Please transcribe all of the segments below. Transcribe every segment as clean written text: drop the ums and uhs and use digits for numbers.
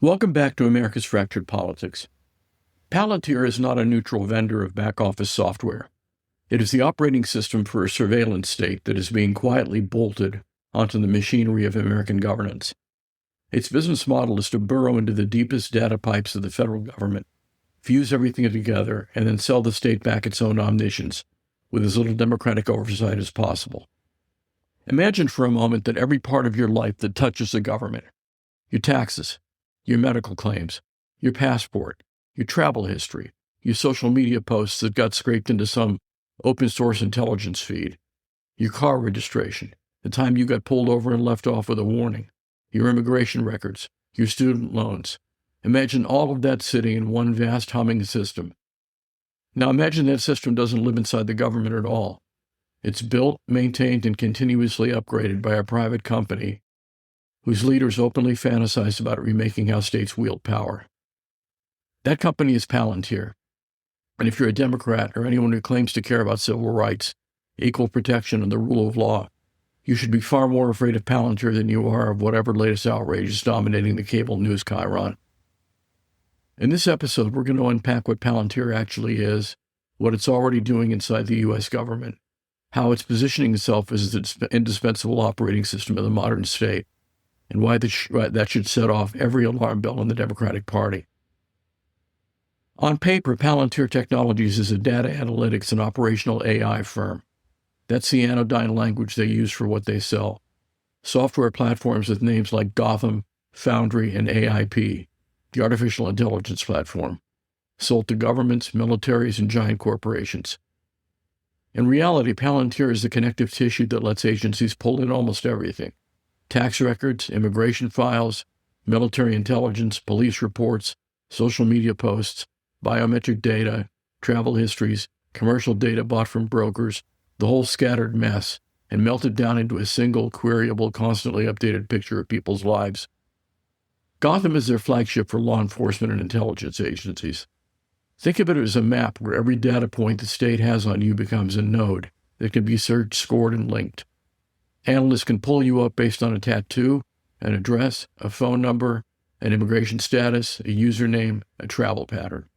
Welcome back to America's Fractured Politics. Palantir is not a neutral vendor of back-office software. It is the operating system for a surveillance state that is being quietly bolted onto the machinery of American governance. Its business model is to burrow into the deepest data pipes of the federal government, fuse everything together, and then sell the state back its own omniscience with as little democratic oversight as possible. Imagine for a moment that every part of your life that touches the government, your taxes, your medical claims, your passport, your travel history, your social media posts that got scraped into some open source intelligence feed, your car registration, the time you got pulled over and left off with a warning, your immigration records, your student loans. Imagine all of that sitting in one vast humming system. Now imagine that system doesn't live inside the government at all. It's built, maintained, and continuously upgraded by a private company whose leaders openly fantasize about remaking how states wield power. That company is Palantir. And if you're a Democrat or anyone who claims to care about civil rights, equal protection, and the rule of law, you should be far more afraid of Palantir than you are of whatever latest outrage is dominating the cable news chyron. In this episode, we're going to unpack what Palantir actually is, what it's already doing inside the U.S. government, how it's positioning itself as the indispensable operating system of the modern state, and why that should set off every alarm bell in the Democratic Party. On paper, Palantir Technologies is a data analytics and operational AI firm. That's the anodyne language they use for what they sell. Software platforms with names like Gotham, Foundry, and AIP, the artificial intelligence platform, sold to governments, militaries, and giant corporations. In reality, Palantir is the connective tissue that lets agencies pull in almost everything: tax records, immigration files, military intelligence, police reports, social media posts, biometric data, travel histories, commercial data bought from brokers, the whole scattered mess, and melt it down into a single, queryable, constantly updated picture of people's lives. Gotham is their flagship for law enforcement and intelligence agencies. Think of it as a map where every data point the state has on you becomes a node that can be searched, scored, and linked. Analysts can pull you up based on a tattoo, an address, a phone number, an immigration status, a username, a travel pattern.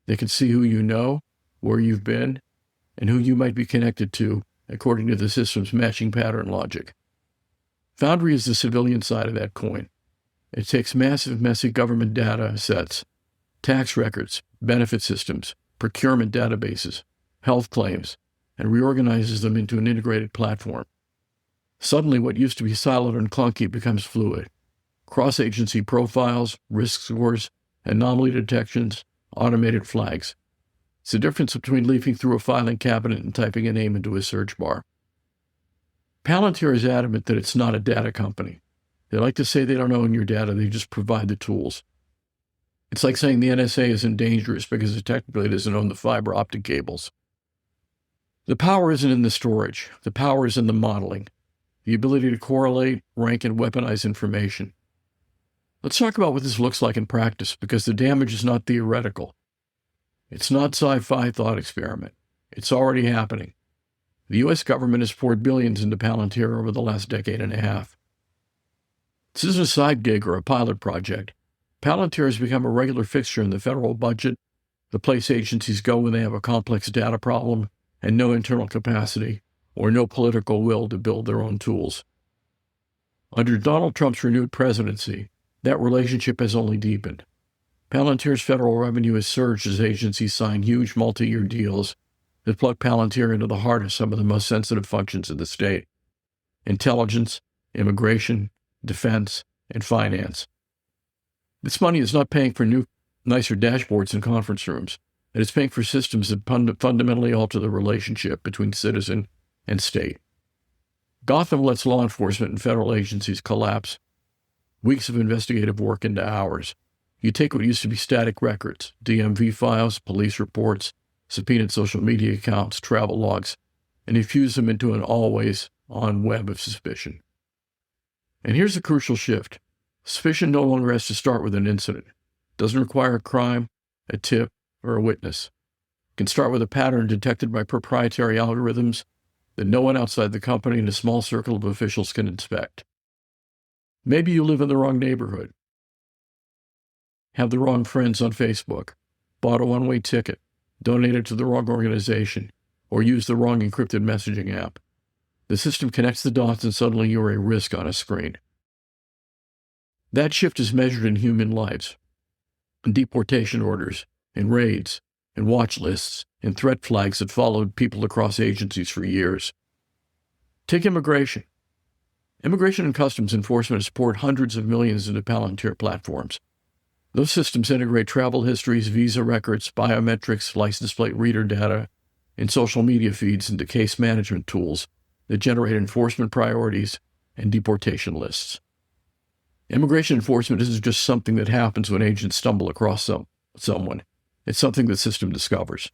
They can see who you know, where you've been, and who you might be connected to, according to the system's matching pattern logic. Foundry is the civilian side of that coin. It takes massive, messy government data sets, tax records, benefit systems, procurement databases, health claims, and reorganizes them into an integrated platform. Suddenly, what used to be siloed and clunky becomes fluid. Cross-agency profiles, risk scores, anomaly detections, automated flags. It's the difference between leafing through a filing cabinet and typing a name into a search bar. Palantir is adamant that it's not a data company. They like to say they don't own your data, they just provide the tools. It's like saying the NSA isn't dangerous because it technically doesn't own the fiber optic cables. The power isn't in the storage. The power is in the modeling, the ability to correlate, rank, and weaponize information. Let's talk about what this looks like in practice, because the damage is not theoretical. It's not sci-fi thought experiment. It's already happening. The U.S. government has poured billions into Palantir over the last decade and a half. This isn't a side gig or a pilot project. Palantir has become a regular fixture in the federal budget, the place agencies go when they have a complex data problem and no internal capacity or no political will to build their own tools. Under Donald Trump's renewed presidency, that relationship has only deepened. Palantir's federal revenue has surged as agencies sign huge multi-year deals that plug Palantir into the heart of some of the most sensitive functions of the state: intelligence, immigration, defense, and finance. This money is not paying for nicer dashboards and conference rooms. It is paying for systems that fundamentally alter the relationship between citizen and state. Gotham lets law enforcement and federal agencies collapse weeks of investigative work into hours. You take what used to be static records, DMV files, police reports, subpoenaed social media accounts, travel logs, and you fuse them into an always-on web of suspicion. And here's the crucial shift. Suspicion no longer has to start with an incident. It doesn't require a crime, a tip, or a witness. It can start with a pattern detected by proprietary algorithms that no one outside the company and a small circle of officials can inspect. Maybe you live in the wrong neighborhood. have the wrong friends on Facebook, bought a one-way ticket, donated to the wrong organization, or used the wrong encrypted messaging app. The system connects the dots and suddenly you are a risk on a screen. That shift is measured in human lives, in deportation orders, in raids, in watch lists, in threat flags that followed people across agencies for years. Take immigration. Immigration and Customs Enforcement has poured hundreds of millions into Palantir platforms. Those systems integrate travel histories, visa records, biometrics, license plate reader data, and social media feeds into case management tools that generate enforcement priorities and deportation lists. Immigration enforcement isn't just something that happens when agents stumble across someone. It's something the system discovers.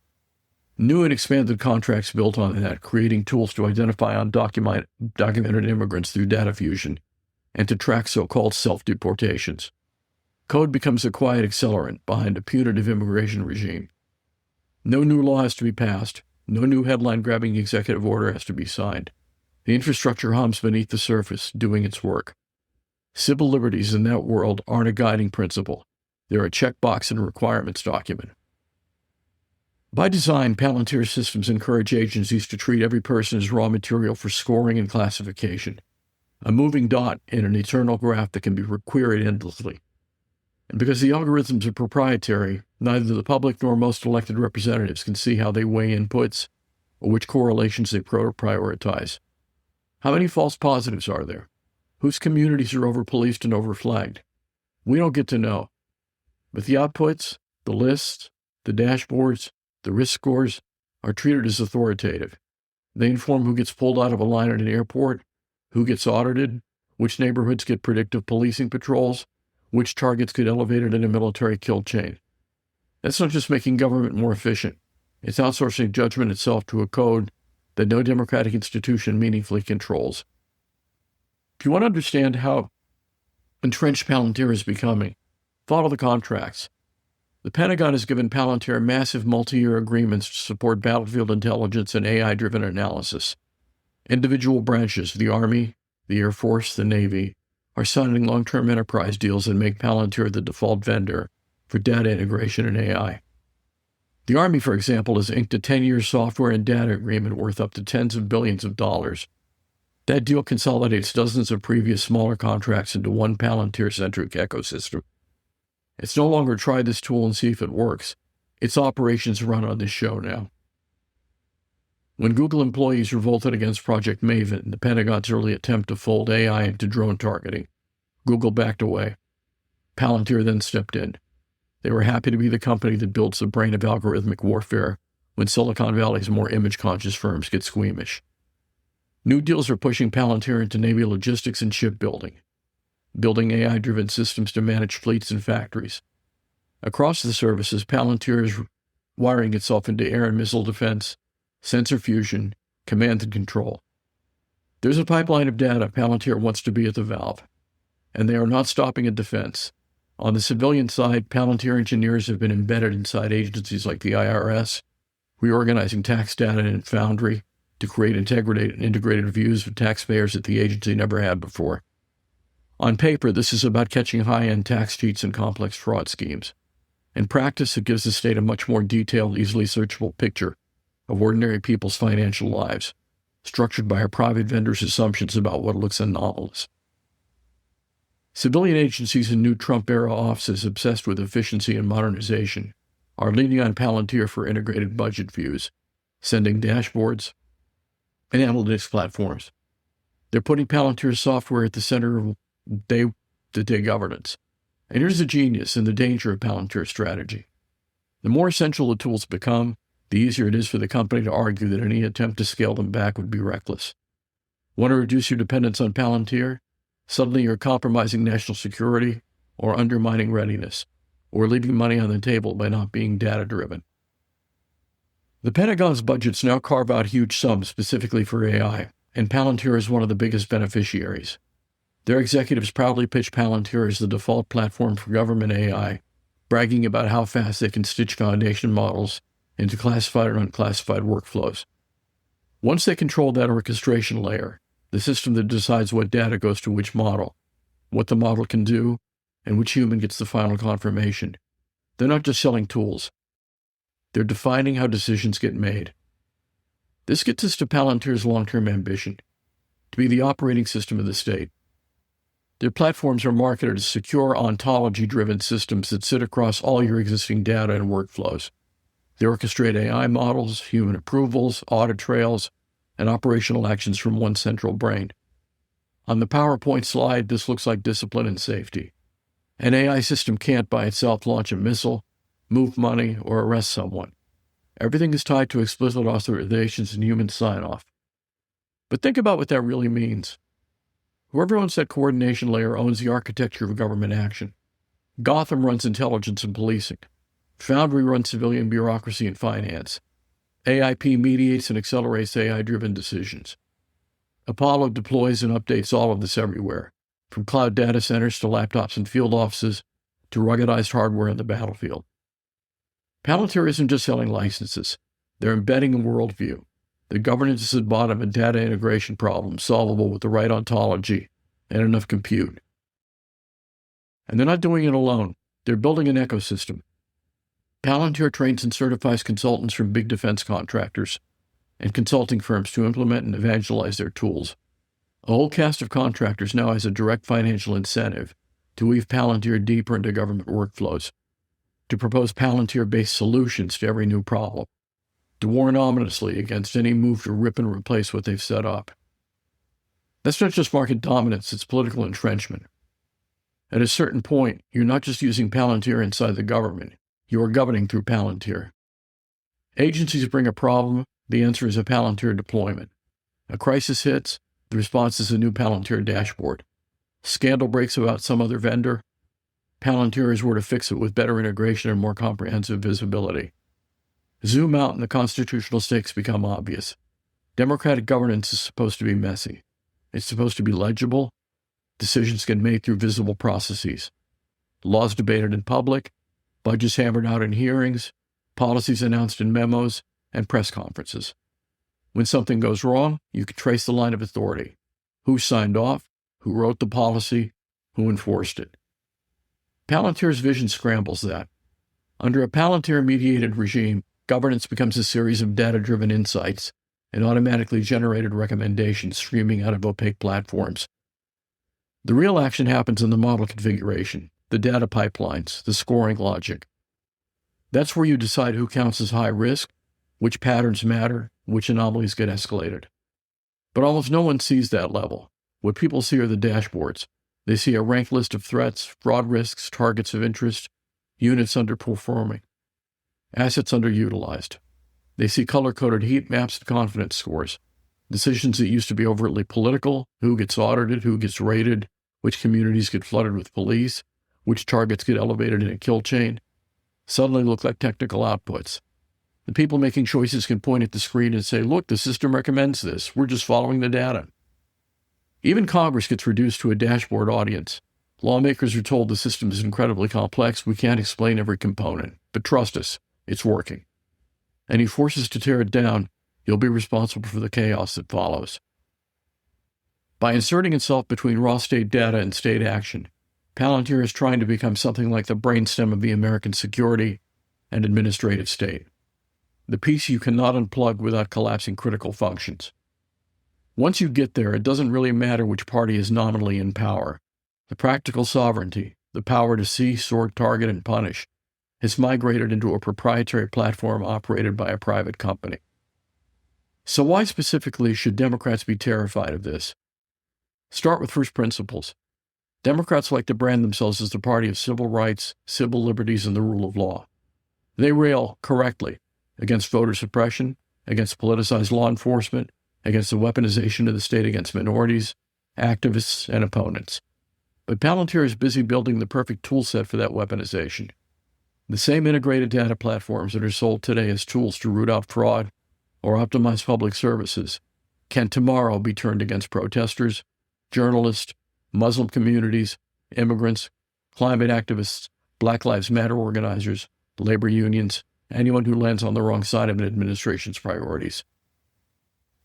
New and expanded contracts built on that, creating tools to identify undocumented immigrants through data fusion and to track so-called self-deportations. Code becomes a quiet accelerant behind a punitive immigration regime. No new law has to be passed. No new headline-grabbing executive order has to be signed. The infrastructure hums beneath the surface, doing its work. Civil liberties in that world aren't a guiding principle. They're a checkbox in a requirements document. By design, Palantir systems encourage agencies to treat every person as raw material for scoring and classification, a moving dot in an eternal graph that can be queried endlessly. And because the algorithms are proprietary, neither the public nor most elected representatives can see how they weigh inputs or which correlations they prioritize. How many false positives are there? Whose communities are over-policed and over-flagged? We don't get to know. But the outputs, the lists, the dashboards, the risk scores are treated as authoritative. They inform who gets pulled out of a line at an airport, who gets audited, which neighborhoods get predictive policing patrols, which targets get elevated in a military kill chain. That's not just making government more efficient. It's outsourcing judgment itself to a code that no democratic institution meaningfully controls. If you want to understand how entrenched Palantir is becoming, follow the contracts. The Pentagon has given Palantir massive multi-year agreements to support battlefield intelligence and AI-driven analysis. Individual branches, the Army, the Air Force, the Navy, are signing long-term enterprise deals that make Palantir the default vendor for data integration and AI. The Army, for example, has inked a 10-year software and data agreement worth up to tens of billions of dollars. That deal consolidates dozens of previous smaller contracts into one Palantir-centric ecosystem. It's no longer try this tool and see if it works. Its operations run on this show now. When Google employees revolted against Project Maven, the Pentagon's early attempt to fold AI into drone targeting, Google backed away. Palantir then stepped in. They were happy to be the company that builds the brain of algorithmic warfare when Silicon Valley's more image-conscious firms get squeamish. New deals are pushing Palantir into Navy logistics and shipbuilding, building AI-driven systems to manage fleets and factories. Across the services, Palantir is wiring itself into air and missile defense, sensor fusion, command and control. There's a pipeline of data. Palantir wants to be at the valve, and they are not stopping at defense. On the civilian side, Palantir engineers have been embedded inside agencies like the IRS, reorganizing tax data in Foundry to create integrated views of taxpayers that the agency never had before. On paper, this is about catching high-end tax cheats and complex fraud schemes. In practice, it gives the state a much more detailed, easily searchable picture of ordinary people's financial lives, structured by our private vendors' assumptions about what looks anomalous. Civilian agencies in new Trump-era offices obsessed with efficiency and modernization are leaning on Palantir for integrated budget views, sending dashboards, and analytics platforms. They're putting Palantir's software at the center of day-to-day governance. And here's the genius and the danger of Palantir's strategy. The more essential the tools become, the easier it is for the company to argue that any attempt to scale them back would be reckless. Want to reduce your dependence on Palantir? Suddenly you're compromising national security or undermining readiness, or leaving money on the table by not being data-driven. The Pentagon's budgets now carve out huge sums specifically for AI, and Palantir is one of the biggest beneficiaries. Their executives proudly pitch Palantir as the default platform for government AI, bragging about how fast they can stitch foundation models into classified and unclassified workflows. Once they control that orchestration layer, the system that decides what data goes to which model, what the model can do, and which human gets the final confirmation. They're not just selling tools. They're defining how decisions get made. This gets us to Palantir's long-term ambition, to be the operating system of the state. Their platforms are marketed as secure, ontology-driven systems that sit across all your existing data and workflows. They orchestrate AI models, human approvals, audit trails, and operational actions from one central brain. On the PowerPoint slide, this looks like discipline and safety. An AI system can't by itself launch a missile, move money, or arrest someone. Everything is tied to explicit authorizations and human sign-off. But think about what that really means. Whoever owns that coordination layer owns the architecture of government action. Gotham runs intelligence and policing. Foundry runs civilian bureaucracy and finance. AIP mediates and accelerates AI-driven decisions. Apollo deploys and updates all of this everywhere, from cloud data centers to laptops in field offices to ruggedized hardware on the battlefield. Palantir isn't just selling licenses. They're embedding a worldview. The governance is at bottom of data integration problems solvable with the right ontology and enough compute. And they're not doing it alone. They're building an ecosystem. Palantir trains and certifies consultants from big defense contractors and consulting firms to implement and evangelize their tools. A whole cast of contractors now has a direct financial incentive to weave Palantir deeper into government workflows, to propose Palantir-based solutions to every new problem, to warn ominously against any move to rip and replace what they've set up. That's not just market dominance, it's political entrenchment. At a certain point, you're not just using Palantir inside the government, you are governing through Palantir. Agencies bring a problem, the answer is a Palantir deployment. A crisis hits, the response is a new Palantir dashboard. Scandal breaks about some other vendor, Palantir is where to fix it with better integration and more comprehensive visibility. Zoom out and the constitutional stakes become obvious. Democratic governance is supposed to be messy. It's supposed to be legible. Decisions get made through visible processes. Laws debated in public, budgets hammered out in hearings, policies announced in memos, and press conferences. When something goes wrong, you can trace the line of authority. Who signed off? Who wrote the policy? Who enforced it? Palantir's vision scrambles that. Under a Palantir-mediated regime, governance becomes a series of data-driven insights and automatically generated recommendations streaming out of opaque platforms. The real action happens in the model configuration, the data pipelines, the scoring logic. That's where you decide who counts as high risk, which patterns matter, which anomalies get escalated. But almost no one sees that level. What people see are the dashboards. They see a ranked list of threats, fraud risks, targets of interest, units underperforming, assets underutilized. They see color-coded heat maps and confidence scores, decisions that used to be overtly political, who gets audited, who gets rated, which communities get flooded with police, which targets get elevated in a kill chain, suddenly look like technical outputs. The people making choices can point at the screen and say, look, the system recommends this. We're just following the data. Even Congress gets reduced to a dashboard audience. Lawmakers are told the system is incredibly complex. We can't explain every component. But trust us, it's working. Any forces to tear it down, you'll be responsible for the chaos that follows. By inserting itself between raw state data and state action, Palantir is trying to become something like the brainstem of the American security and administrative state. The piece you cannot unplug without collapsing critical functions. Once you get there, it doesn't really matter which party is nominally in power. The practical sovereignty, the power to see, sort, target, and punish, has migrated into a proprietary platform operated by a private company. So why specifically should Democrats be terrified of this? Start with first principles. Democrats like to brand themselves as the party of civil rights, civil liberties, and the rule of law. They rail, correctly, against voter suppression, against politicized law enforcement, against the weaponization of the state against minorities, activists, and opponents. But Palantir is busy building the perfect tool set for that weaponization. The same integrated data platforms that are sold today as tools to root out fraud or optimize public services can tomorrow be turned against protesters, journalists, Muslim communities, immigrants, climate activists, Black Lives Matter organizers, labor unions, anyone who lands on the wrong side of an administration's priorities.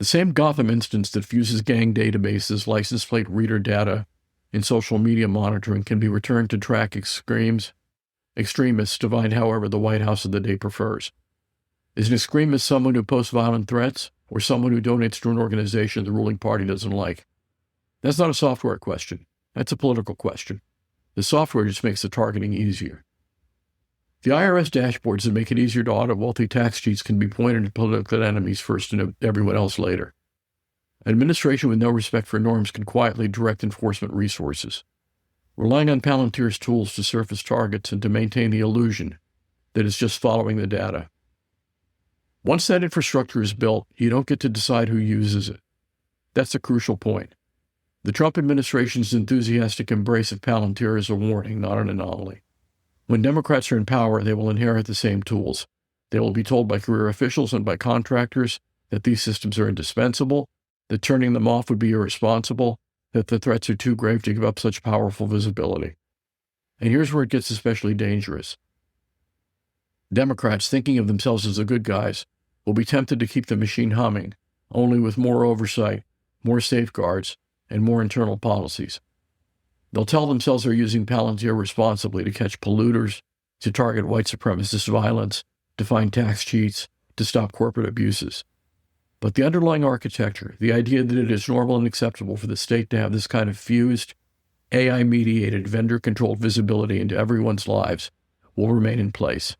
The same Gotham instance that fuses gang databases, license plate reader data, in social media monitoring can be returned to track extremists defined however the White House of the day prefers. Is an extremist someone who posts violent threats or someone who donates to an organization the ruling party doesn't like? That's not a software question. That's a political question. The software just makes the targeting easier. The IRS dashboards that make it easier to audit wealthy tax cheats can be pointed at political enemies first and everyone else later. An administration with no respect for norms can quietly direct enforcement resources, relying on Palantir's tools to surface targets and to maintain the illusion that it's just following the data. Once that infrastructure is built, you don't get to decide who uses it. That's a crucial point. The Trump administration's enthusiastic embrace of Palantir is a warning, not an anomaly. When Democrats are in power, they will inherit the same tools. They will be told by career officials and by contractors that these systems are indispensable, that turning them off would be irresponsible, that the threats are too grave to give up such powerful visibility. And here's where it gets especially dangerous. Democrats, thinking of themselves as the good guys, will be tempted to keep the machine humming, only with more oversight, more safeguards, and more internal policies. They'll tell themselves they're using Palantir responsibly to catch polluters, to target white supremacist violence, to find tax cheats, to stop corporate abuses. But the underlying architecture, the idea that it is normal and acceptable for the state to have this kind of fused, AI-mediated, vendor-controlled visibility into everyone's lives, will remain in place.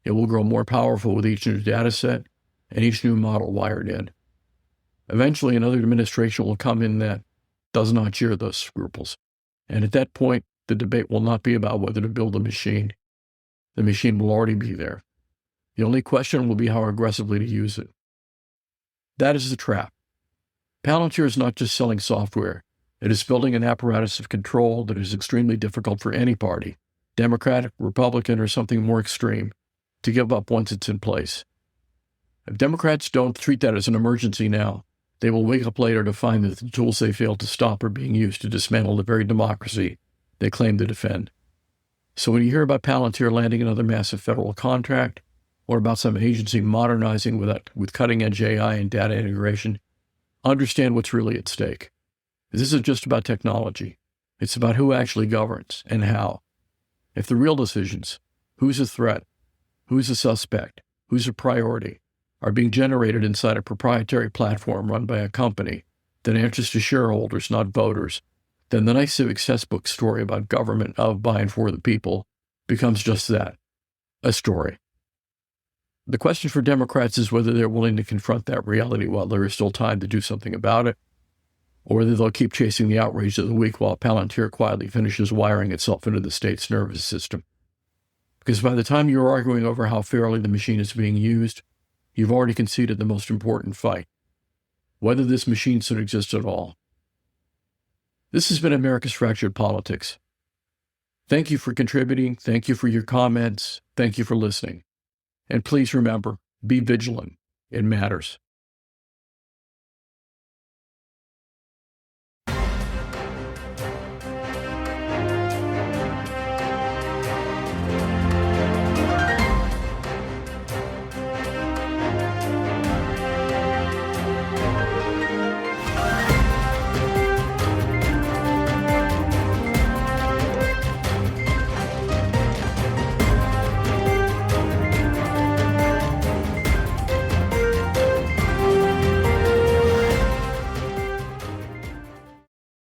It will grow more powerful with each new data set and each new model wired in. Eventually, another administration will come in that does not share those scruples. And at that point, the debate will not be about whether to build a machine. The machine will already be there. The only question will be how aggressively to use it. That is the trap. Palantir is not just selling software. It is building an apparatus of control that is extremely difficult for any party, Democratic, Republican, or something more extreme, to give up once it's in place. If Democrats don't treat that as an emergency now, they will wake up later to find that the tools they failed to stop are being used to dismantle the very democracy they claim to defend. So when you hear about Palantir landing another massive federal contract, or about some agency modernizing with cutting-edge AI and data integration, understand what's really at stake. This isn't just about technology. It's about who actually governs and how. If the real decisions, who's a threat, who's a suspect, who's a priority, are being generated inside a proprietary platform run by a company that answers to shareholders, not voters, then the nice civic cessbook story about government of, by, and for the people becomes just that, a story. The question for Democrats is whether they're willing to confront that reality while there is still time to do something about it, or whether they'll keep chasing the outrage of the week while Palantir quietly finishes wiring itself into the state's nervous system. Because by the time you're arguing over how fairly the machine is being used, you've already conceded the most important fight, whether this machine should exist at all. This has been America's Fractured Politics. Thank you for contributing. Thank you for your comments. Thank you for listening. And please remember, be vigilant. It matters.